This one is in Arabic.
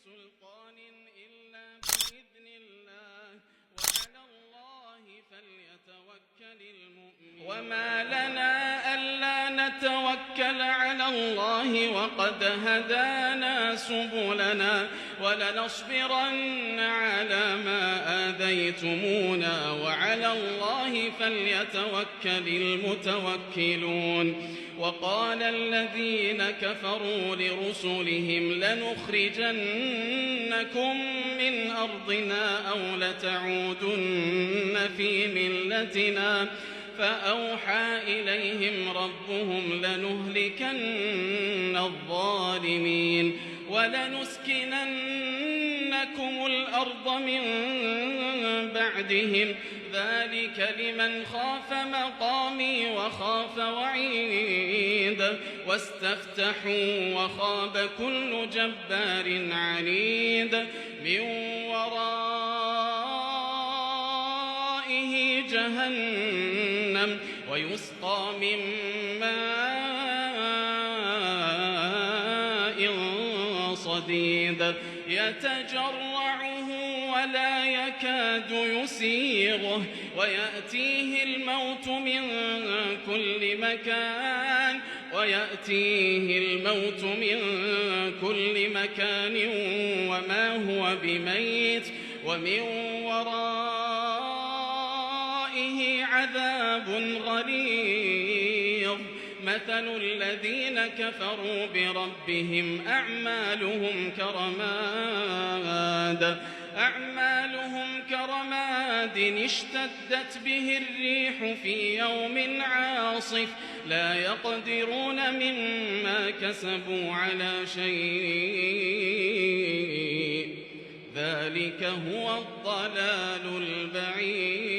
سلطان إلا بإذن الله وعلى الله فليتوكل المؤمنون وما لنا ألا نتوكل على الله وقد هدانا سبلنا ولنصبرن على ما آذيتمونا وعلى الله فليتوكل المتوكلون وقال الذين كفروا لرسلهم لنخرجنكم من أرضنا أو لتعودن في ملتنا فأوحى إليهم ربهم لنهلكن الظالمين ولنسكننكم الأرض من بعدهم ذلك لمن خاف مقامي وخاف وعيد واستفتحوا وخاب كل جبار عنيد من ورائه جهنم ويسقى من ماء صديد يتجرعه ولا يكاد يسيغه ويأتيه الموت من كل مكان وما هو بميت ومن ورائه عذاب غليظ مثل الذين كفروا بربهم أعمالهم كرماد اشتدت به الريح في يوم عاصف لا يقدرون مما كسبوا على شيء ذلك هو الضلال البعيد